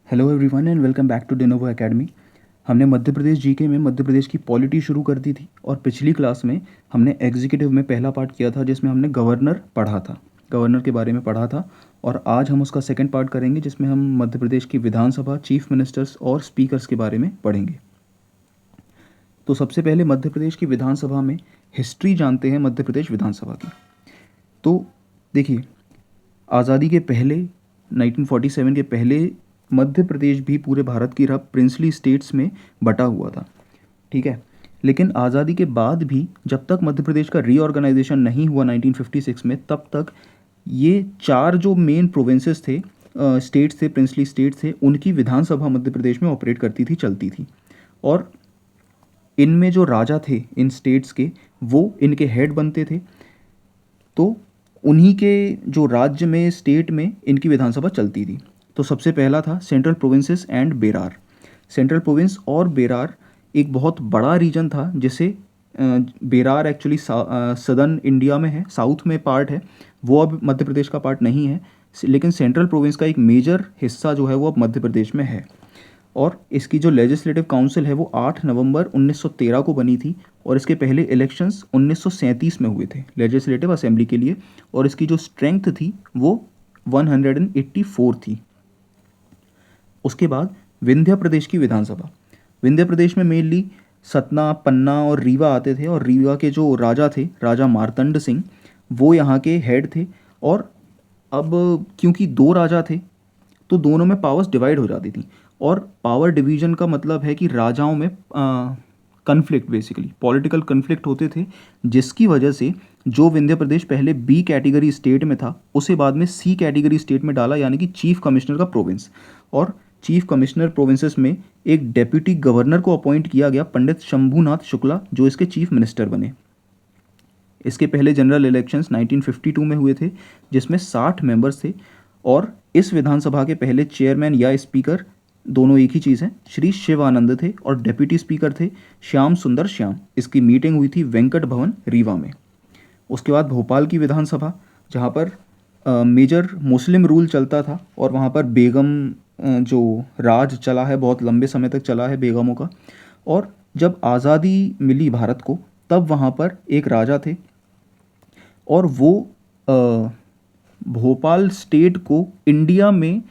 Hello everyone and welcome back to Denovo academy. हमने मध्य प्रदेश GK में मध्य प्रदेश की पॉलिटी शुरू कर दी थी और पिछली क्लास में हमने एग्जीक्यूटिव में पहला पार्ट किया था जिसमें हमने गवर्नर पढ़ा था, गवर्नर के बारे में पढ़ा था। और आज हम उसका सेकंड पार्ट करेंगे जिसमें हम मध्य प्रदेश की विधानसभा, चीफ मिनिस्टर्स और स्पीकर्स के बारे में पढ़ेंगे। तो सबसे पहले मध्य प्रदेश की विधानसभा में हिस्ट्री जानते हैं मध्य प्रदेश विधानसभा की। तो देखिए, आज़ादी के पहले 1947 के पहले मध्य प्रदेश भी पूरे भारत की प्रिंसली स्टेट्स में बटा हुआ था, ठीक है। लेकिन आज़ादी के बाद भी जब तक मध्य प्रदेश का रीऑर्गेनाइजेशन नहीं हुआ 1956 में, तब तक ये चार जो मेन प्रोविंसेस थे, स्टेट्स थे, प्रिंसली स्टेट्स थे, उनकी विधानसभा मध्य प्रदेश में ऑपरेट करती थी, चलती थी। और इनमें जो राजा थे इन स्टेट्स के, वो इनके हेड बनते थे। तो उन्हीं के जो राज्य में, स्टेट में इनकी विधानसभा चलती थी। तो सबसे पहला था central provinces and Berar. Central province और बेरार एक बहुत बड़ा रीजन था, जिसे बेरार एक्चुअली सदर्न इंडिया में है, साउथ में पार्ट है, वो अब मध्य प्रदेश का पार्ट नहीं है। लेकिन सेंट्रल प्रोविंस का एक मेजर हिस्सा जो है वो अब मध्य प्रदेश में है। और इसकी जो लेजिस्लेटिव काउंसिल है वो 8 नवंबर 1913 को बनी थी। और इसके पहले इलेक्शंस 1937 में हुए थे लेजिस्लेटिव असेंबली के लिए। और इसकी जो स्ट्रेंथ थी वो 184 थी। उसके बाद विंध्य प्रदेश की विधानसभा। विंध्य प्रदेश में मेनली सतना, पन्ना और रीवा आते थे। और रीवा के जो राजा थे, राजा मार्तंड सिंह, वो यहाँ के हेड थे। और अब क्योंकि दो राजा थे तो दोनों में पावर्स डिवाइड हो जाती थी। और पावर डिवीजन का मतलब है कि राजाओं में कन्फ्लिक्ट, बेसिकली पॉलिटिकल कन्फ्लिक्ट होते थे, जिसकी वजह से जो विंध्य प्रदेश पहले बी कैटेगरी स्टेट में था उसे बाद में सी कैटेगरी स्टेट में डाला, यानी कि चीफ कमिश्नर का प्रोविंस। और चीफ कमिश्नर प्रोविंसेस में एक डेप्यूटी गवर्नर को अपॉइंट किया गया, पंडित शंभूनाथ शुक्ला, जो इसके चीफ मिनिस्टर बने। इसके पहले जनरल इलेक्शंस 1952 में हुए थे, जिसमें 60 मेंबर्स थे। और इस विधानसभा के पहले चेयरमैन या स्पीकर, दोनों एक ही चीज़ है, श्री शिव आनंद थे। और डेप्यूटी स्पीकर थे श्याम सुंदर श्याम। इसकी मीटिंग हुई थी वेंकट भवन, रीवा में। उसके बाद भोपाल की विधानसभा, जहाँ पर मेजर मुस्लिम रूल चलता था और वहाँ पर बेगम जो राज चला है, बहुत लंबे समय तक चला है बेगमों का। और जब आज़ादी मिली भारत को, तब वहाँ पर एक राजा थे और वो भोपाल स्टेट को इंडिया में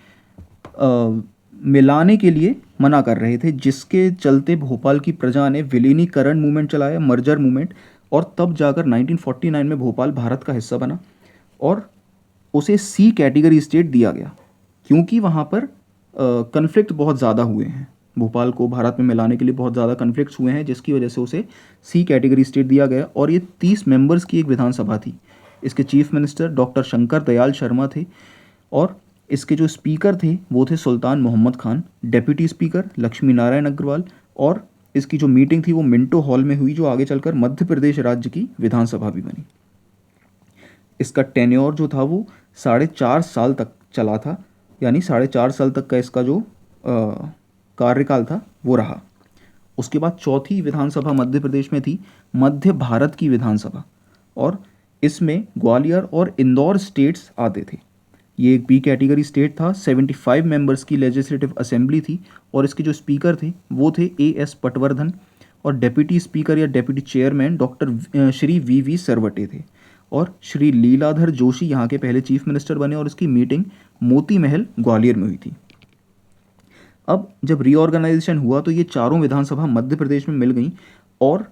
मिलाने के लिए मना कर रहे थे, जिसके चलते भोपाल की प्रजा ने विलीनीकरण मूवमेंट चलाया, मर्जर मूवमेंट। और तब जाकर 1949 में भोपाल भारत का हिस्सा बना और उसे सी कैटेगरी स्टेट दिया गया, क्योंकि वहाँ पर कन्फ्लिक्ट बहुत ज़्यादा हुए हैं। भोपाल को भारत में मिलाने के लिए बहुत ज़्यादा कन्फ्लिक्ट्स हुए हैं, जिसकी वजह से उसे सी कैटेगरी स्टेट दिया गया। और ये 30 मेंबर्स की एक विधानसभा थी। इसके chief minister doctor Shankar Dayal Sharma थे। और इसके जो स्पीकर थे वो थे सुल्तान मोहम्मद खान, डेप्यूटी स्पीकर लक्ष्मी नारायण अग्रवाल। और इसकी जो मीटिंग थी वो मिंटो हॉल में हुई, जो आगे चलकर मध्य प्रदेश राज्य की विधानसभा भी बनी। इसका टेन्योर जो था वो 4.5 साल तक चला था, यानी 4.5 साल तक का इसका जो कार्यकाल था वो रहा। उसके बाद चौथी विधानसभा मध्य प्रदेश में थी मध्य भारत की विधानसभा। और इसमें ग्वालियर और इंदौर स्टेट्स आते थे। ये एक बी कैटेगरी स्टेट था। 75 मेंबर्स की लेजिस्लेटिव असेंबली थी। और इसके जो स्पीकर थे वो थे A.S. पटवर्धन। और डेप्यूटी स्पीकर या deputy chairman doctor Shri V.V. Sarwate थे। और श्री लीलाधर जोशी यहाँ के पहले चीफ मिनिस्टर बने। और इसकी मीटिंग मोती महल, ग्वालियर में हुई थी। अब जब रीऑर्गेनाइजेशन हुआ तो ये चारों विधानसभा मध्य प्रदेश में मिल गई। और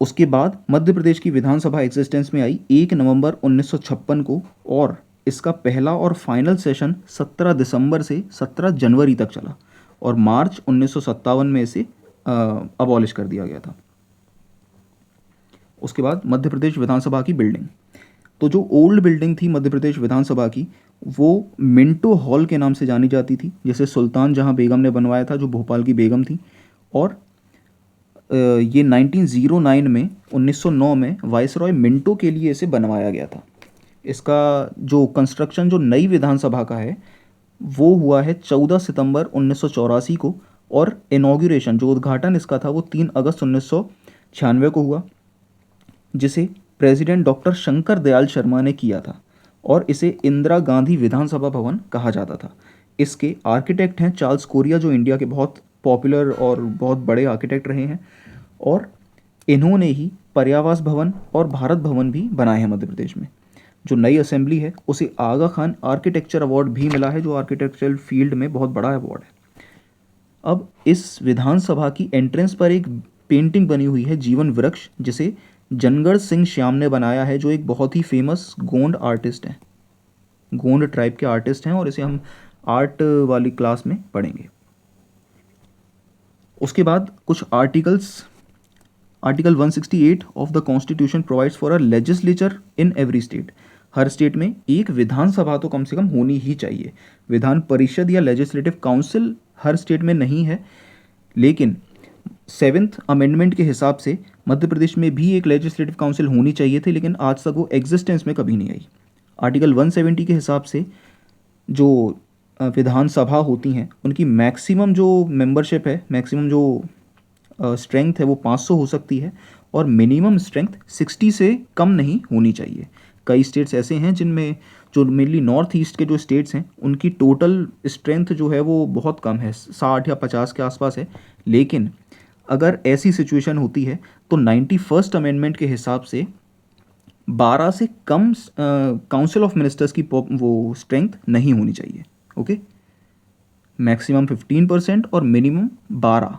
उसके बाद मध्य प्रदेश की विधानसभा एग्जिस्टेंस में आई 1 नवंबर 1956 को। और इसका पहला और फाइनल सेशन 17 दिसंबर से 17 जनवरी तक चला। और मार्च 1957 में इसे अबॉलिश कर दिया गया था। उसके बाद मध्य प्रदेश विधानसभा की बिल्डिंग, तो जो ओल्ड बिल्डिंग थी मध्य प्रदेश विधानसभा की, वो मिंटो हॉल के नाम से जानी जाती थी, जिसे सुल्तान जहां बेगम ने बनवाया था, जो भोपाल की बेगम थी। और ये 1909 में 1909 में वाइसरॉय मिंटो के लिए इसे बनवाया गया था। इसका जो कंस्ट्रक्शन जो नई विधानसभा का है वो हुआ है 14 सितंबर 1984 को। और इनॉग्रेशन, जो उद्घाटन इसका था, वो 3 अगस्त 1996 को हुआ, जिसे प्रेसिडेंट डॉक्टर शंकर दयाल शर्मा ने किया था। और इसे इंदिरा गांधी विधानसभा भवन कहा जाता था। इसके आर्किटेक्ट हैं चार्ल्स कोरिया, जो इंडिया के बहुत पॉपुलर और बहुत बड़े आर्किटेक्ट रहे हैं, और इन्होंने ही पर्यावास भवन और भारत भवन भी बनाए हैं मध्य प्रदेश में। जो नई असेंबली है उसे आगा खान आर्किटेक्चर अवार्ड भी मिला है, जो आर्किटेक्चरल फील्ड में बहुत बड़ा अवार्ड है। अब इस विधानसभा की एंट्रेंस पर एक पेंटिंग बनी हुई है जीवन वृक्ष, जिसे जनगढ़ सिंह श्याम ने बनाया है, जो एक बहुत ही फेमस गोंड आर्टिस्ट हैं, गोंड ट्राइब के आर्टिस्ट हैं, और इसे हम आर्ट वाली क्लास में पढ़ेंगे। उसके बाद कुछ articles. Article 168 of the constitution provides for a legislature in every state. Her state में एक विधानसभा तो कम से कम होनी ही चाहिए। विधान परिषद या लेजिस्लेटिव काउंसिल हर स्टेट में नहीं है, लेकिन 7th अमेंडमेंट के हिसाब से मध्य प्रदेश में भी एक लेजिस्लेटिव काउंसिल होनी चाहिए थी, लेकिन आज तक वो एग्जिस्टेंस में कभी नहीं आई। आर्टिकल 170 के हिसाब से जो विधानसभा होती हैं उनकी मैक्सिमम जो मेंबरशिप है, मैक्सिमम जो स्ट्रेंथ है वो 500 हो सकती है, और मिनिमम स्ट्रेंथ 60 से कम नहीं होनी चाहिए। कई स्टेट्स ऐसे हैं जिनमें, जो मेनली नॉर्थ ईस्ट के जो स्टेट्स हैं, उनकी टोटल स्ट्रेंथ जो है वो बहुत कम है, 60 या 50 के आसपास है। लेकिन अगर ऐसी सिचुएशन होती है तो 91st अमेंडमेंट के हिसाब से 12 से कम काउंसिल ऑफ मिनिस्टर्स की वो स्ट्रेंथ नहीं होनी चाहिए। ओके, मैक्सिमम 15% और मिनिमम 12।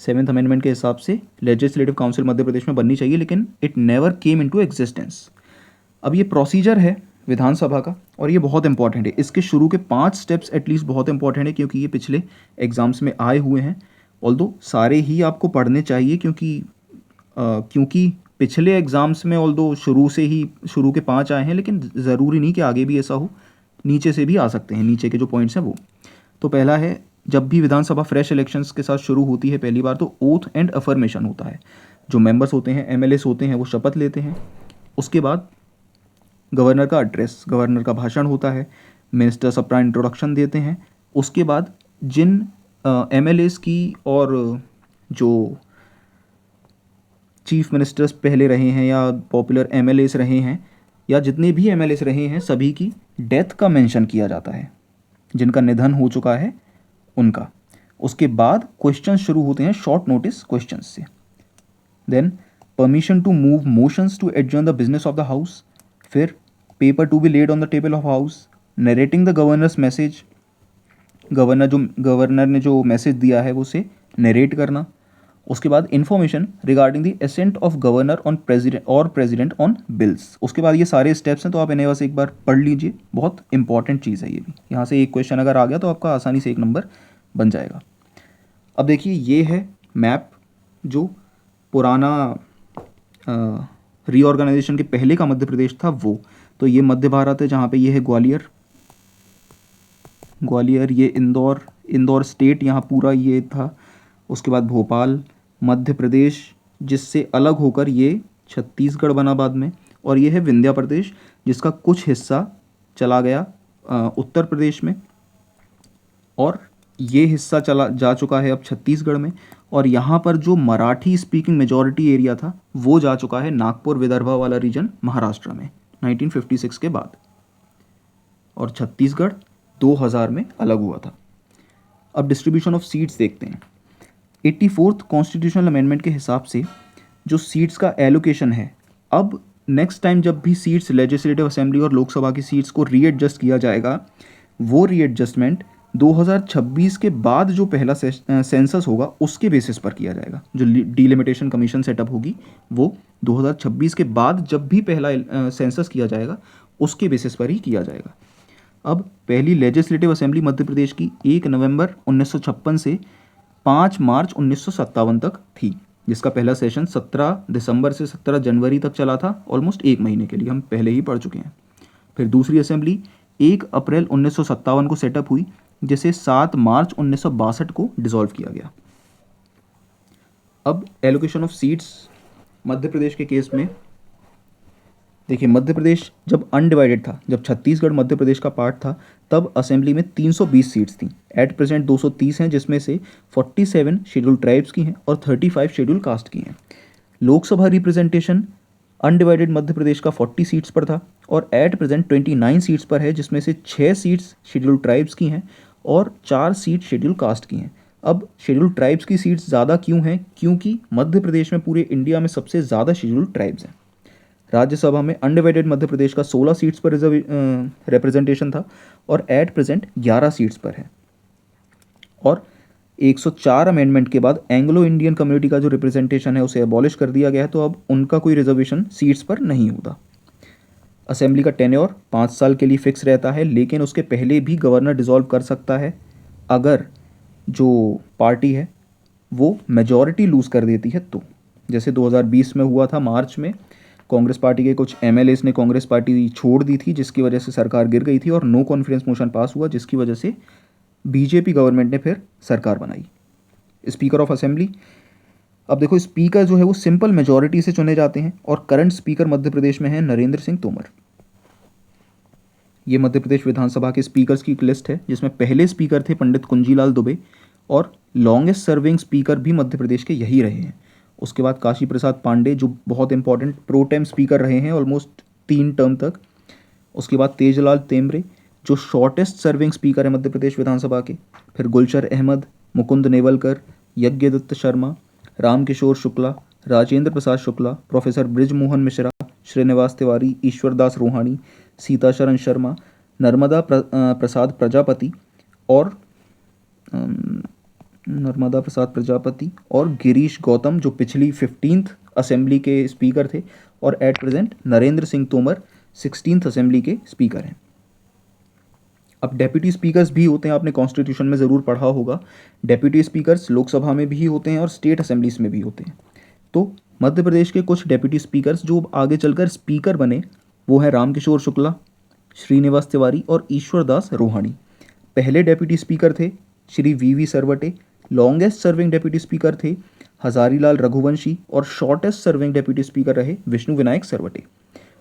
7th अमेंडमेंट के हिसाब से लेजिस्लेटिव काउंसिल मध्य प्रदेश में बननी चाहिए, लेकिन it never came into existence. अब ये प्रोसीजर है विधानसभा का, और ये बहुत इंपॉर्टेंट है। इसके शुरू के 5 स्टेप्स एटलीस्ट बहुत इंपॉर्टेंट है, क्योंकि ये पिछले एग्जाम्स में आए हुए हैं। ऑल्दो सारे ही आपको पढ़ने चाहिए, क्योंकि पिछले एग्जाम्स में ऑल्दो शुरू के 5 आए हैं, लेकिन ज़रूरी नहीं कि आगे भी ऐसा हो, नीचे से भी आ सकते हैं। नीचे के जो पॉइंट्स हैं वो, तो पहला है, जब भी विधानसभा फ्रेश इलेक्शंस के साथ शुरू होती है पहली बार, तो ओथ एंड अफर्मेशन होता है। जो मेंबर्स होते हैं, एमएलएस होते हैं, वो शपथ लेते हैं। उसके बाद गवर्नर का एड्रेस, गवर्नर का भाषण होता है, मिनिस्टर्स अपना इंट्रोडक्शन देते हैं। उसके बाद जिन एमएलएस की और जो चीफ मिनिस्टर्स पहले रहे हैं या पॉपुलर एमएलएस रहे हैं, या जितने भी एमएलएस रहे हैं, सभी की डेथ का मेंशन किया जाता है, जिनका निधन हो चुका है उनका। उसके बाद क्वेश्चन शुरू होते हैं, शॉर्ट नोटिस क्वेश्चंस से। Then permission to move motions to adjourn the business of the house. फिर paper to be laid on the table of house, narrating the governor's message. Governor ने जो मैसेज दिया है वो उसे नरेट करना। उसके बाद information regarding the ascent of governor on president on bills. उसके बाद ये सारे स्टेप्स हैं, तो आप इन्हें बस एक बार पढ़ लीजिए, बहुत इंपॉर्टेंट चीज़ है ये भी। यहाँ से एक क्वेश्चन अगर आ गया तो आपका आसानी से 1 नंबर बन जाएगा। अब देखिए, ये है मैप जो पुराना रीऑर्गेनाइजेशन के पहले का मध्य प्रदेश था वो। तो ये मध्य भारत है, जहाँ पे ये है ग्वालियर, ये इंदौर स्टेट यहाँ पूरा ये था। उसके बाद भोपाल, मध्य प्रदेश, जिससे अलग होकर ये छत्तीसगढ़ बना बाद में, और ये है विंध्य प्रदेश, जिसका कुछ हिस्सा चला गया उत्तर प्रदेश में, और ये हिस्सा चला जा चुका है अब छत्तीसगढ़ में। और यहाँ पर जो मराठी स्पीकिंग मेजॉरिटी एरिया था वो जा चुका है नागपुर विदर्भा वाला रीजन महाराष्ट्र में 1956 के बाद, और छत्तीसगढ़ 2000 में अलग हुआ था। अब डिस्ट्रीब्यूशन ऑफ सीट्स देखते हैं। 84th कॉन्स्टिट्यूशनल अमेंडमेंट के हिसाब से जो सीट्स का एलोकेशन है, अब नेक्स्ट टाइम जब भी सीट्स लेजिस्लेटिव असेंबली और लोकसभा की सीट्स को रीएडजस्ट किया जाएगा, वो रीएडजस्टमेंट 2026 के बाद जो पहला सेंसस होगा उसके बेसिस पर किया जाएगा। जो डिलिमिटेशन कमीशन सेटअप होगी वो 2026 के बाद जब भी पहला सेंसस किया जाएगा उसके बेसिस पर ही किया जाएगा। अब पहली लेजिस्लेटिव असेंबली मध्य प्रदेश की 1 नवंबर 1956 से 5 मार्च 1957 तक थी, जिसका पहला सेशन 17 दिसंबर से 17 जनवरी तक चला था, ऑलमोस्ट 1 महीने के लिए, हम पहले ही पढ़ चुके हैं। फिर दूसरी असेंबली 1 अप्रैल 1957 को सेटअप हुई, जिसे 7 मार्च 1962 को डिसॉल्व किया गया। अब एलोकेशन ऑफ सीट्स मध्य प्रदेश के केस में देखिए, मध्य प्रदेश जब अनडिवाइडेड था, जब छत्तीसगढ़ मध्य प्रदेश का पार्ट था, तब असेंबली में 320 सीट्स थी। एट प्रेजेंट 230 हैं, जिसमें से 47 शेड्यूल ट्राइब्स की हैं और 35 शेड्यूल कास्ट की हैं। लोकसभा रिप्रेजेंटेशन अनडिवाइडेड मध्य प्रदेश का 40 सीट्स पर था और एट प्रेजेंट 29 सीट्स पर है, जिसमें से 6 सीट्स शेड्यूल ट्राइब्स की हैं और 4 सीट शेड्यूल कास्ट की हैं। अब शेड्यूल ट्राइब्स की सीट्स ज़्यादा क्यों हैं? क्योंकि मध्य प्रदेश में पूरे इंडिया में सबसे ज़्यादा शेड्यूल ट्राइब्स हैं। राज्यसभा में अनडिवाइडेड मध्य प्रदेश का 16 सीट्स पर रिप्रेजेंटेशन था और एट प्रेजेंट 11 सीट्स पर है। और 104 अमेंडमेंट के बाद एंग्लो इंडियन कम्युनिटी का जो रिप्रेजेंटेशन है उसे अबॉलिश कर दिया गया है, तो अब उनका कोई रिजर्वेशन सीट्स पर नहीं होता। असेंबली का टेन्योर 5 साल के लिए फिक्स रहता है, लेकिन उसके पहले भी गवर्नर डिसॉल्व कर सकता है अगर जो पार्टी है वो मेजॉरिटी लूज़ कर देती है तो। जैसे 2020 में हुआ था, मार्च में कांग्रेस पार्टी के कुछ एमएलएस ने कांग्रेस पार्टी छोड़ दी थी, जिसकी वजह से सरकार गिर गई थी और नो कॉन्फिडेंस मोशन पास हुआ, जिसकी वजह से बीजेपी गवर्नमेंट ने फिर सरकार बनाई। स्पीकर ऑफ असेंबली, अब देखो स्पीकर जो है वो सिंपल मेजॉरिटी से चुने जाते हैं और करंट स्पीकर मध्य प्रदेश में है नरेंद्र सिंह तोमर। ये मध्य प्रदेश विधानसभा के स्पीकर्स की एक लिस्ट है, जिसमें पहले स्पीकर थे पंडित कुंजीलाल दुबे और लॉन्गेस्ट सर्विंग स्पीकर भी मध्य प्रदेश के यही रहे हैं। उसके बाद काशी प्रसाद पांडे, जो बहुत इंपॉर्टेंट प्रो टेम स्पीकर रहे हैं ऑलमोस्ट 3 टर्म तक। उसके बाद तेजलाल तेमरे, जो शॉर्टेस्ट सर्विंग स्पीकर है मध्य प्रदेश विधानसभा के। फिर गुलशर अहमद, मुकुंद नेवलकर, यज्ञदत्त शर्मा, रामकिशोर शुक्ला, राजेंद्र प्रसाद शुक्ला, प्रोफेसर ब्रिजमोहन मिश्रा, श्रीनिवास तिवारी, ईश्वरदास रोहाणी, सीताशरण शर्मा, नर्मदा प्रसाद प्रजापति और गिरीश गौतम, जो पिछली 15th असेंबली के स्पीकर थे, और at present Narendra Singh Tomar 16th assembly के स्पीकर हैं। अब डेप्यूटी स्पीकर्स भी होते हैं, आपने कॉन्स्टिट्यूशन में ज़रूर पढ़ा होगा। डेप्यूटी स्पीकर्स लोकसभा में भी होते हैं और स्टेट असेंबलीज में भी होते हैं। तो मध्य प्रदेश के कुछ डेप्यूटी स्पीकर्स जो आगे चलकर स्पीकर बने वो हैं रामकिशोर शुक्ला, श्रीनिवास तिवारी और ईश्वरदास रोहाणी। पहले डेप्यूटी स्पीकर थे Shri V Sarwate, longest serving deputy speaker थे हजारीलाल रघुवंशी और शॉर्टेस्ट सर्विंग डेप्यूटी स्पीकर रहे Vishnu Vinayak Sarwate.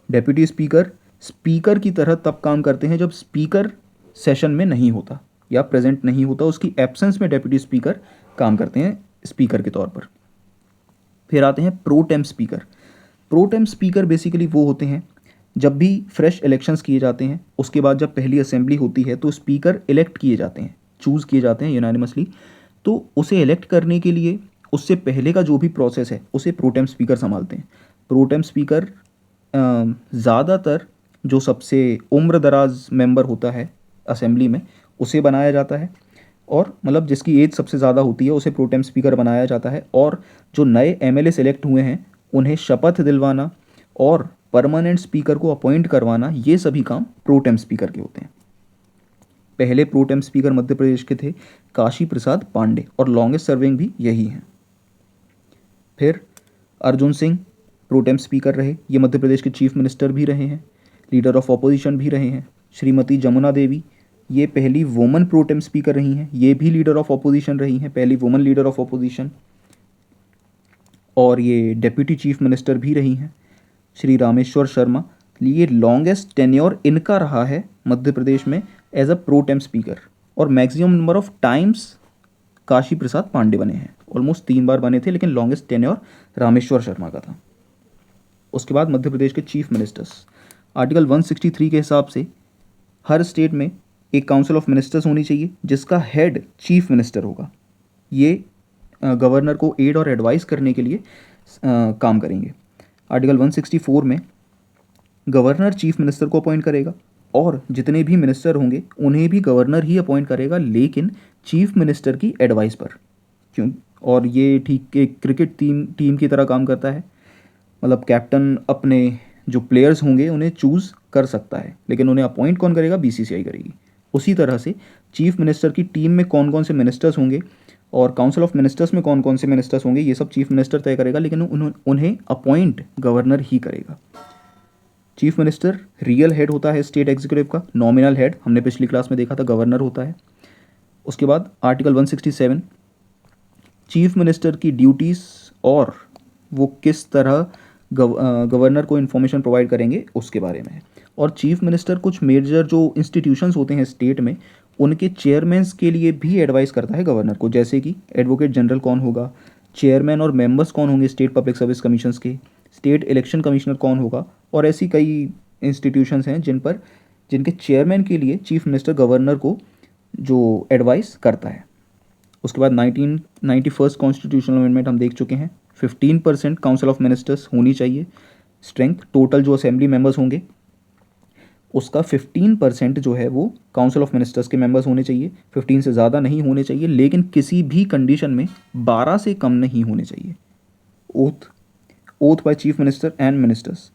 Deputy speaker speaker की तरह तब काम करते हैं जब स्पीकर सेशन में नहीं होता या प्रेजेंट नहीं होता, उसकी एब्सेंस में डेप्यूटी स्पीकर काम करते हैं स्पीकर के तौर पर। फिर आते हैं pro tem speaker. Pro tem speaker basically वो होते हैं जब भी फ्रेश इलेक्शंस किए जाते हैं, उसके बाद जब पहली असेंबली होती है तो स्पीकर इलेक्ट किए जाते हैं, चूज़ किए जाते हैं यूनानिमसली। तो उसे इलेक्ट करने के लिए उससे पहले का जो भी प्रोसेस है उसे प्रो टेम स्पीकर संभालते हैं। प्रो टेम स्पीकर ज़्यादातर जो सबसे उम्र दराज मेंबर होता है असेंबली में उसे बनाया जाता है, और मतलब जिसकी एज सबसे ज़्यादा होती है उसे प्रो टेम स्पीकर बनाया जाता है। और जो नए एमएलए सेलेक्ट हुए हैं उन्हें शपथ दिलवाना और परमानेंट स्पीकर को अपॉइंट करवाना, ये सभी काम प्रो टेम स्पीकर के होते हैं। पहले प्रो टेम स्पीकर मध्य प्रदेश के थे काशी प्रसाद पांडे और लॉन्गेस्ट सर्विंग भी यही हैं। फिर Arjun Singh pro tem speaker रहे, ये मध्य प्रदेश के चीफ मिनिस्टर भी रहे हैं, लीडर ऑफ ऑपोजिशन भी रहे हैं। श्रीमती जमुना देवी, ये पहली वुमन प्रो टेम स्पीकर रही हैं, ये भी लीडर ऑफ ऑपोजिशन रही हैं, पहली वुमन लीडर ऑफ ऑपोजिशन, और ये डेप्यूटी चीफ मिनिस्टर भी रही हैं। श्री रामेश्वर शर्मा, ये लॉन्गेस्ट टेन्योर इनका रहा है मध्य प्रदेश में as a pro tem speaker, और maximum number of times Kashi Prasad Pande बने हैं, ऑलमोस्ट 3 बार बने थे, लेकिन लॉन्गेस्ट टेन्योर रामेश्वर शर्मा का था। उसके बाद मध्य प्रदेश के चीफ मिनिस्टर्स, आर्टिकल 163 के हिसाब से हर स्टेट में एक काउंसिल ऑफ मिनिस्टर्स होनी चाहिए जिसका हेड चीफ मिनिस्टर होगा। ये गवर्नर को एड और एडवाइस करने के लिए काम करेंगे। आर्टिकल 164 में गवर्नर चीफ मिनिस्टर को अपॉइंट करेगा और जितने भी मिनिस्टर होंगे उन्हें भी गवर्नर ही अपॉइंट करेगा, लेकिन चीफ मिनिस्टर की एडवाइस पर। क्यों? और ये ठीक एक क्रिकेट टीम की तरह काम करता है, मतलब कैप्टन अपने जो प्लेयर्स होंगे उन्हें चूज़ कर सकता है, लेकिन उन्हें अपॉइंट कौन करेगा? बीसीसीआई करेगी। उसी तरह से चीफ मिनिस्टर की टीम में कौन कौन से मिनिस्टर्स होंगे और काउंसिल ऑफ मिनिस्टर्स में कौन कौन से मिनिस्टर्स होंगे, ये सब चीफ मिनिस्टर तय करेगा, लेकिन उन्हें अपॉइंट गवर्नर ही करेगा। चीफ मिनिस्टर रियल हेड होता है स्टेट एग्जीक्यूटिव का, नॉमिनल हेड हमने पिछली क्लास में देखा था गवर्नर होता है। उसके बाद आर्टिकल 167 चीफ मिनिस्टर की ड्यूटीज़ और वो किस तरह गवर्नर को इन्फॉर्मेशन प्रोवाइड करेंगे उसके बारे में है। और चीफ मिनिस्टर कुछ मेजर जो इंस्टीट्यूशंस होते हैं स्टेट में उनके चेयरमैन्स के लिए भी एडवाइस करता है गवर्नर को, जैसे कि एडवोकेट जनरल कौन होगा, चेयरमैन और मेंबर्स कौन होंगे स्टेट पब्लिक सर्विस कमीशंस के, स्टेट इलेक्शन कमिश्नर कौन होगा, और ऐसी कई इंस्टीट्यूशंस हैं जिनके चेयरमैन के लिए चीफ मिनिस्टर गवर्नर को जो एडवाइस करता है। उसके बाद 1991 कॉन्स्टिट्यूशनल अमेंडमेंट हम देख चुके हैं। 15% काउंसिल ऑफ मिनिस्टर्स होनी चाहिए स्ट्रेंथ, टोटल जो असेंबली मेंबर्स होंगे उसका 15% जो है वो काउंसिल ऑफ मिनिस्टर्स के मेंबर्स होने चाहिए। 15 से ज़्यादा नहीं होने चाहिए, लेकिन किसी भी कंडीशन में 12 से कम नहीं होने चाहिए। Oath by chief minister and ministers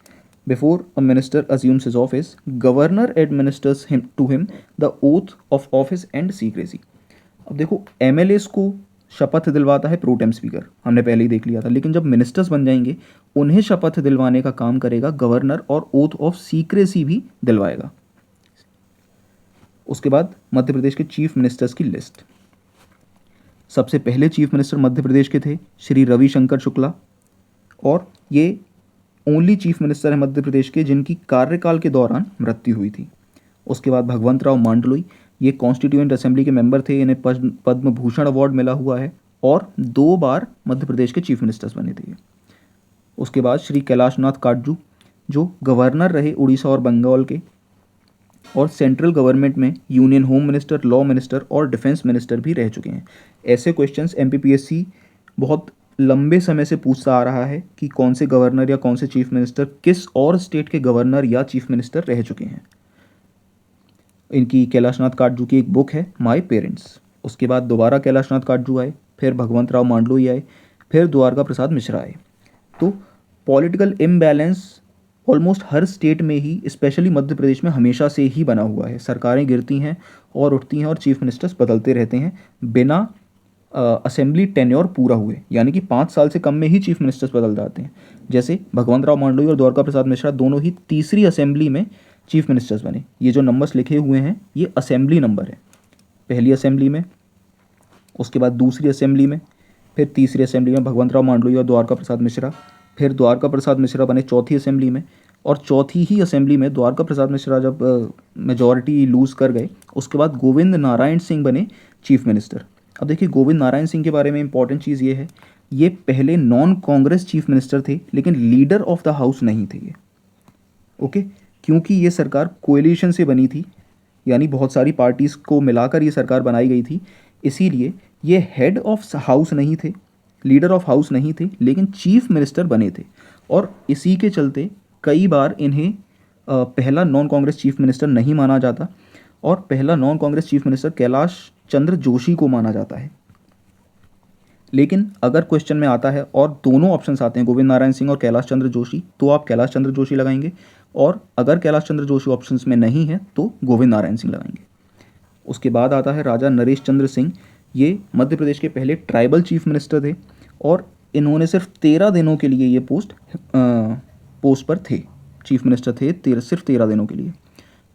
before a minister assumes his office, governor administers to him the oath of office and secrecy. अब देखो, एमएलएस को शपथ दिलवाता है प्रोटेम स्पीकर, हमने पहले ही देख लिया था, लेकिन जब मिनिस्टर्स बन जाएंगे उन्हें शपथ दिलवाने का काम करेगा गवर्नर और ओथ ऑफ सीक्रेसी भी दिलवाएगा। उसके बाद मध्य प्रदेश के चीफ मिनिस्टर्स की लिस्ट। सबसे पहले चीफ मिनिस्टर मध्य प्रदेश के थे श्री रविशंकर शुक्ला, और ये ओनली चीफ मिनिस्टर है मध्य प्रदेश के जिनकी कार्यकाल के दौरान मृत्यु हुई थी। उसके बाद भगवंत राव मांडलोई, ये कॉन्स्टिट्यूएंट असेंबली के मेंबर थे, इन्हें पद्म भूषण अवार्ड मिला हुआ है और 2 बार मध्य प्रदेश के चीफ मिनिस्टर्स बने थे। उसके बाद श्री कैलाश नाथ काटजू, जो गवर्नर रहे उड़ीसा और बंगाल के, और सेंट्रल गवर्नमेंट में union home minister, law minister और डिफेंस मिनिस्टर भी रह चुके हैं। ऐसे क्वेश्चंस एमपीपीएससी बहुत लंबे समय से पूछता आ रहा है कि कौन से गवर्नर या कौन से चीफ मिनिस्टर किस और स्टेट के गवर्नर या चीफ मिनिस्टर रह चुके हैं। इनकी कैलाशनाथ काटजू की एक बुक है माय पेरेंट्स। उसके बाद दोबारा कैलाशनाथ काटजू आए, फिर भगवंत राव मांडलोई आए, फिर द्वारका प्रसाद मिश्रा आए। तो पॉलिटिकल इम्बैलेंस ऑलमोस्ट हर स्टेट में ही, स्पेशली मध्य प्रदेश में हमेशा से ही बना हुआ है। सरकारें गिरती हैं और उठती हैं और चीफ मिनिस्टर्स बदलते रहते हैं बिना असेंबली टेन्योर पूरा हुए, यानी कि 5 साल से कम में ही चीफ मिनिस्टर्स बदल जाते हैं। जैसे भगवंत राव मांडलोई और द्वारका प्रसाद मिश्रा दोनों ही तीसरी असेंबली में चीफ मिनिस्टर्स बने। ये जो नंबर्स लिखे हुए हैं ये असेंबली नंबर है। पहली असेंबली में, उसके बाद दूसरी असेंबली में, फिर तीसरी असेंबली में भगवंत राव मांडलोई और द्वारका प्रसाद मिश्रा, फिर द्वारका प्रसाद मिश्रा बने चौथी असेंबली में, और चौथी ही असेंबली में द्वारका प्रसाद मिश्रा जब मेजॉरिटी लूज़ कर गए, उसके बाद गोविंद नारायण सिंह बने चीफ मिनिस्टर। अब देखिए, गोविंद नारायण सिंह के बारे में इंपॉर्टेंट चीज़ ये है, ये पहले नॉन कांग्रेस चीफ मिनिस्टर थे, लेकिन लीडर ऑफ द हाउस नहीं थे ये। ओके, क्योंकि ये सरकार कोएलिशन से बनी थी, यानी बहुत सारी पार्टीज़ को मिलाकर ये सरकार बनाई गई थी, इसीलिए ये हेड ऑफ हाउस नहीं थे, लीडर ऑफ हाउस नहीं थे, लेकिन चीफ मिनिस्टर बने थे। और इसी के चलते कई बार इन्हें पहला नॉन कांग्रेस चीफ मिनिस्टर नहीं माना जाता, और पहला non Congress chief minister Kailash Chandra Joshi को माना जाता है। लेकिन अगर क्वेश्चन में आता है और दोनों ऑप्शंस आते हैं, गोविंद नारायण सिंह और कैलाश चंद्र जोशी, तो आप कैलाश चंद्र जोशी लगाएंगे, और अगर कैलाश चंद्र जोशी ऑप्शंस में नहीं है तो गोविंद नारायण सिंह लगाएंगे। उसके बाद आता है राजा नरेश चंद्र सिंह। ये मध्य प्रदेश के पहले ट्राइबल चीफ मिनिस्टर थे, और इन्होंने सिर्फ 13 दिनों के लिए ये पोस्ट पर थे, चीफ मिनिस्टर थे सिर्फ 13 दिनों के लिए।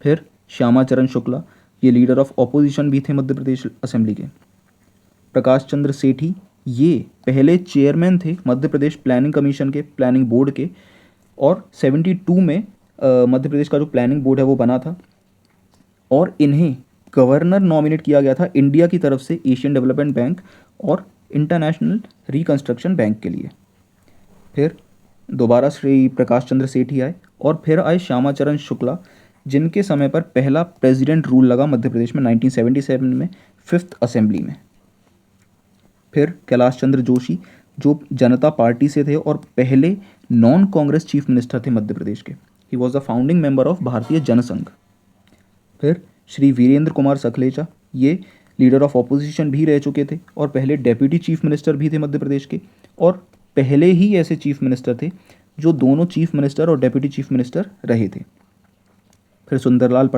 फिर श्यामा चरण शुक्ला, ये लीडर ऑफ ऑपोजिशन भी थे मध्य प्रदेश असेंबली के। प्रकाश चंद्र सेठी, ये पहले चेयरमैन थे मध्य प्रदेश प्लानिंग कमीशन के, प्लानिंग बोर्ड के, और 72 में मध्य प्रदेश का जो प्लानिंग बोर्ड है वो बना था, और इन्हें गवर्नर नॉमिनेट किया गया था इंडिया की तरफ से एशियन डेवलपमेंट बैंक और इंटरनेशनल रिकंस्ट्रक्शन बैंक के लिए। फिर दोबारा श्री प्रकाश चंद्र सेठी आए, और फिर आए श्यामा चरण शुक्ला, जिनके समय पर पहला प्रेसिडेंट रूल लगा मध्य प्रदेश में 1977 में 5th असेंबली में। फिर कैलाश चंद्र जोशी, जो जनता पार्टी से थे और पहले नॉन कांग्रेस चीफ मिनिस्टर थे मध्य प्रदेश के। He was the founding member of भारतीय जनसंघ। फिर श्री वीरेंद्र कुमार सखलेचा, ये लीडर ऑफ ऑपोजिशन भी रह चुके थे और पहले डेप्यूटी चीफ मिनिस्टर भी थे मध्य प्रदेश के, और पहले ही ऐसे चीफ मिनिस्टर थे जो दोनों चीफ मिनिस्टर और डेप्यूटी चीफ मिनिस्टर रहे थे। फिर सुंदरलाल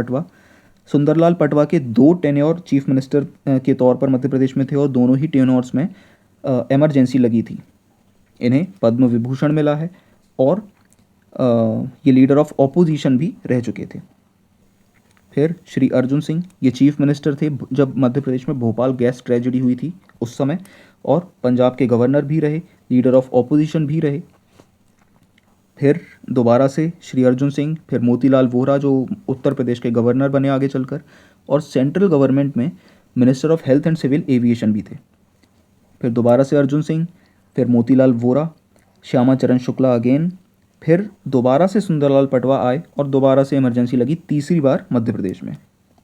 पटवा के 2 टेन्योर चीफ मिनिस्टर के तौर पर मध्य प्रदेश में थे, और दोनों ही टेन्योर्स में इमरजेंसी लगी थी। इन्हें पद्म विभूषण मिला है, और ये लीडर ऑफ ऑपोजिशन भी रह चुके थे। फिर श्री अर्जुन सिंह, ये चीफ मिनिस्टर थे जब मध्य प्रदेश में भोपाल गैस ट्रेजेडी हुई थी उस समय, और पंजाब के गवर्नर भी रहे, लीडर ऑफ ऑपोजिशन भी रहे। फिर दोबारा से श्री अर्जुन सिंह, फिर मोतीलाल वोहरा, जो उत्तर प्रदेश के गवर्नर बने आगे चलकर, और सेंट्रल गवर्नमेंट में minister of health and civil aviation भी थे। फिर दोबारा से अर्जुन सिंह, फिर मोतीलाल वोहरा, श्यामा चरण शुक्ला अगेन, फिर दोबारा से सुंदरलाल पटवा आए और दोबारा से इमरजेंसी लगी तीसरी बार मध्य प्रदेश में।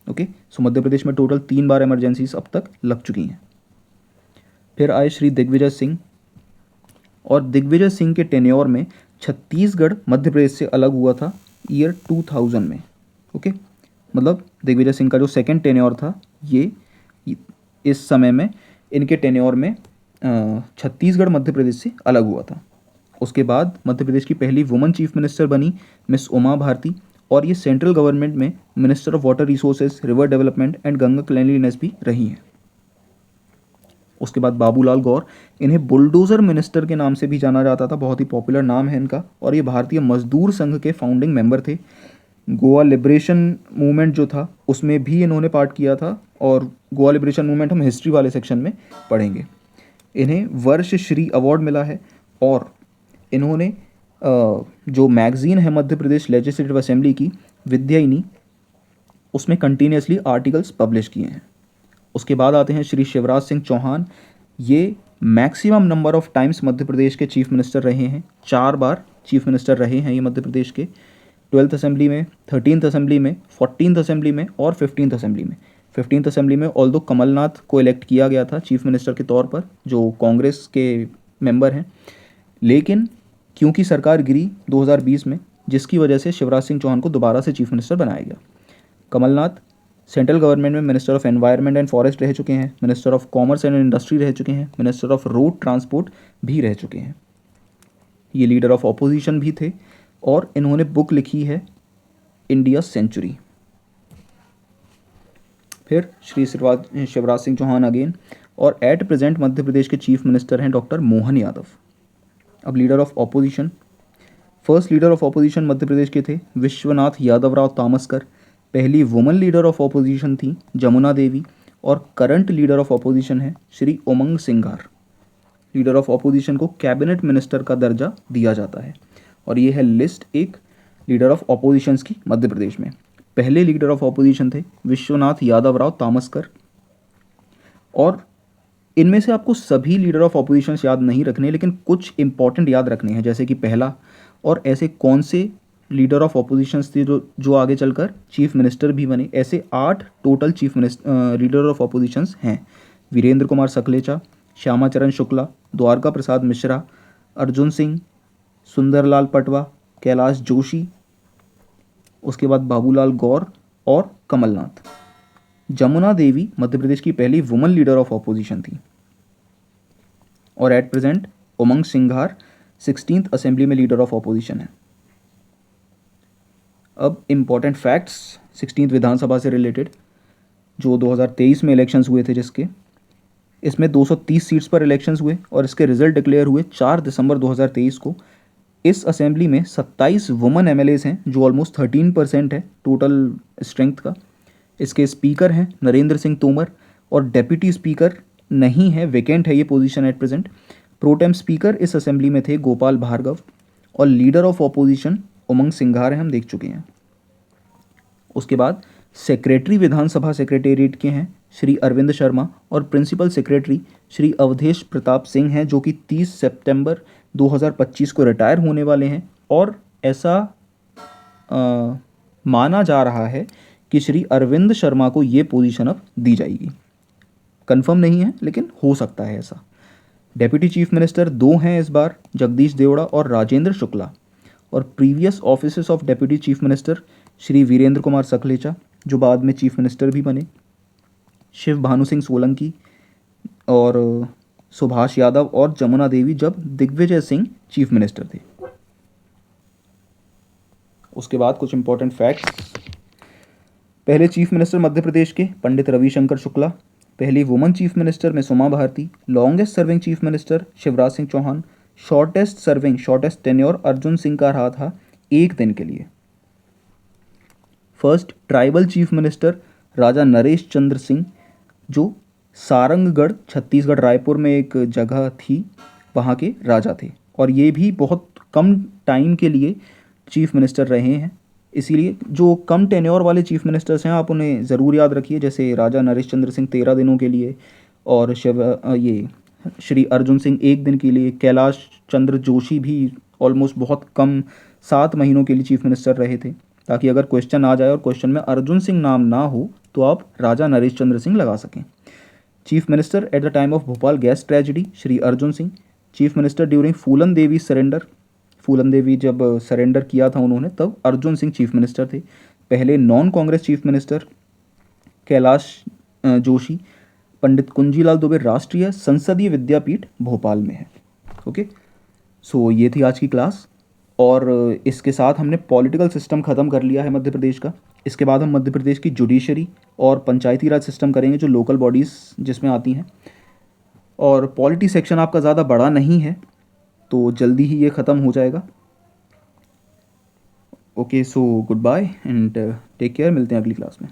ओके, सो मध्य प्रदेश में टोटल 3 बार इमरजेंसीज अब तक लग चुकी हैं। फिर आए श्री दिग्विजय सिंह, और दिग्विजय सिंह के टेन्योर में छत्तीसगढ़ मध्य प्रदेश से अलग हुआ था ईयर 2000 में। ओके, मतलब दिग्विजय सिंह का जो सेकंड टेन्योर था ये इस समय में इनके टेन्योर में छत्तीसगढ़ मध्य प्रदेश से अलग हुआ था। उसके बाद मध्य प्रदेश की पहली वुमन चीफ मिनिस्टर बनी मिस उमा भारती, और ये सेंट्रल गवर्नमेंट में minister of water resources, river development and Ganga cleanliness भी रही हैं। उसके बाद बाबूलाल गौर, इन्हें बुलडोज़र मिनिस्टर के नाम से भी जाना जाता था, बहुत ही पॉपुलर नाम है इनका, और ये भारतीय मजदूर संघ के फाउंडिंग मेंबर थे। गोवा लिबरेशन मूवमेंट जो था उसमें भी इन्होंने पार्ट किया था, और गोवा लिबरेशन मूवमेंट हम हिस्ट्री वाले सेक्शन में पढ़ेंगे। इन्हें वर्ष श्री अवार्ड मिला है, और इन्होंने जो मैगज़ीन है मध्य प्रदेश लेजिस्लेटिव असेंबली की विद्यायनी, उसमें कंटिन्यूसली आर्टिकल्स पब्लिश किए हैं। उसके बाद आते हैं श्री शिवराज सिंह चौहान, ये मैक्सिमम नंबर ऑफ टाइम्स मध्य प्रदेश के चीफ मिनिस्टर रहे हैं, 4 बार चीफ मिनिस्टर रहे हैं ये मध्य प्रदेश के, 12th असेंबली में, 13th असेंबली में, 14th असेंबली में और 15th असेंबली में। 15th असेंबली में ऑल्दो कमलनाथ को इलेक्ट किया गया था चीफ मिनिस्टर के तौर पर, जो कांग्रेस के मेंबर हैं, लेकिन क्योंकि सरकार गिरी 2020 में, जिसकी वजह से शिवराज सिंह चौहान को दोबारा से चीफ मिनिस्टर बनाया गया। कमलनाथ सेंट्रल गवर्नमेंट में minister of environment and forest रह चुके हैं, minister of commerce and industry रह चुके हैं, मिनिस्टर ऑफ रोड ट्रांसपोर्ट भी रह चुके हैं। ये लीडर ऑफ ऑपोजिशन भी थे, और इन्होंने बुक लिखी है इंडिया सेंचुरी। फिर श्री शिवराज सिंह चौहान अगेन, और एट प्रेजेंट मध्य प्रदेश के चीफ मिनिस्टर हैं डॉक्टर मोहन यादव। अब leader of opposition, first leader of opposition Madhya Pradesh के थे विश्वनाथ यादवराव तामसकर, पहली वुमन लीडर ऑफ ऑपोजिशन थी जमुना देवी, और करंट लीडर ऑफ ऑपोजिशन है Shri Umang Singhar. Leader of opposition को कैबिनेट मिनिस्टर का दर्जा दिया जाता है, और ये है लिस्ट एक लीडर ऑफ ऑपोजिशंस की मध्य प्रदेश में। पहले लीडर ऑफ ऑपोजिशन थे विश्वनाथ यादवराव तामसकर, और इनमें से आपको सभी लीडर ऑफ ऑपोजिशंस याद नहीं रखने, लेकिन कुछ इंपॉर्टेंट याद रखने हैं, जैसे कि पहला, और ऐसे कौन से लीडर ऑफ ऑपोजिशंस थे जो आगे चलकर चीफ मिनिस्टर भी बने। ऐसे 8 total chief minister leader of opposition's हैं। वीरेंद्र कुमार सकलेचा, श्यामाचरण शुक्ला, द्वारका प्रसाद मिश्रा, अर्जुन सिंह, सुंदरलाल पटवा, कैलाश जोशी, उसके बाद बाबूलाल गौर और कमलनाथ। जमुना देवी मध्य प्रदेश की पहली वुमन लीडर ऑफ ऑपोजिशन थी, और at present Umang Singhar 16th assembly में लीडर ऑफ ऑपोजिशन है। अब इम्पॉर्टेंट फैक्ट्स 16th विधानसभा से रिलेटेड, जो 2023 में इलेक्शंस हुए थे, जिसके इसमें 230 सीट्स पर इलेक्शंस हुए, और इसके रिजल्ट डिक्लेयर हुए 4 दिसंबर 2023 को। इस असेंबली में 27 वुमन एमएलएज हैं, जो ऑलमोस्ट 13% है टोटल स्ट्रेंथ का। इसके स्पीकर हैं नरेंद्र सिंह तोमर, और डेप्यूटी स्पीकर नहीं है, वेकेंट है ये position at present. Pro tem speaker इस असेंबली में थे गोपाल भार्गव, और leader of opposition Umang Singhar हैं, हम देख चुके हैं। उसके बाद सेक्रेटरी विधानसभा सेक्रेटेरिएट के हैं श्री अरविंद शर्मा, और प्रिंसिपल सेक्रेटरी श्री अवधेश प्रताप सिंह हैं, जो कि 30 सितंबर 2025 को रिटायर होने वाले हैं, और ऐसा माना जा रहा है कि श्री अरविंद शर्मा को ये पोजीशन अब दी जाएगी। कंफर्म नहीं है, लेकिन हो सकता है ऐसा। डेप्यूटी चीफ मिनिस्टर 2 हैं इस बार, जगदीश देवड़ा और राजेंद्र शुक्ला, और previous officers of deputy chief minister Shri Virendra Kumar Sakalecha, जो बाद में चीफ मिनिस्टर भी बने, शिव भानु सिंह सोलंकी, और सुभाष यादव, और जमुना देवी जब दिग्विजय सिंह चीफ मिनिस्टर थे। उसके बाद कुछ इंपॉर्टेंट फैक्ट्स। पहले चीफ मिनिस्टर मध्य प्रदेश के पंडित रविशंकर शुक्ला, पहली woman chief minister miss Uma Bharti, longest serving chief minister Shivraj Singh Chouhan, shortest tenure Arjun Singh का रहा था 1 दिन के लिए। First tribal chief minister Raja Naresh Chandra Singh, जो सारंगगढ़ छत्तीसगढ़ रायपुर में एक जगह थी, वहाँ के राजा थे, और ये भी बहुत कम टाइम के लिए चीफ मिनिस्टर रहे हैं। इसीलिए जो कम टेन्योर वाले चीफ मिनिस्टर्स हैं आप उन्हें ज़रूर याद रखिए, जैसे राजा नरेश चंद्र सिंह 13 दिनों के लिए, और ये श्री अर्जुन सिंह 1 दिन के लिए, कैलाश चंद्र जोशी भी ऑलमोस्ट बहुत कम 7 महीनों के लिए चीफ मिनिस्टर रहे थे, ताकि अगर क्वेश्चन आ जाए और क्वेश्चन में अर्जुन सिंह नाम ना हो तो आप राजा नरेश चंद्र सिंह लगा सकें। Chief minister at the time of Bhopal gas tragedy Shri Arjun Singh. Chief minister during Phoolan Devi surrender, Phoolan Devi जब सरेंडर किया था उन्होंने तब अर्जुन सिंह चीफ मिनिस्टर थे। पहले non Congress chief minister Kailash Joshi. Pandit Kunjilal Dubey Rashtriya Sansadiya विद्यापीठ भोपाल में है। ओके, सो ये थी आज की क्लास, और इसके साथ हमने पॉलिटिकल सिस्टम ख़त्म कर लिया है मध्य प्रदेश का। इसके बाद हम मध्य प्रदेश की जुडिशरी और पंचायती राज सिस्टम करेंगे, जो लोकल बॉडीज़ जिसमें आती हैं। और पॉलिटी सेक्शन आपका ज़्यादा बड़ा नहीं है, तो जल्दी ही ये ख़त्म हो जाएगा। Okay, so goodbye and take care, मिलते हैं अगली क्लास में।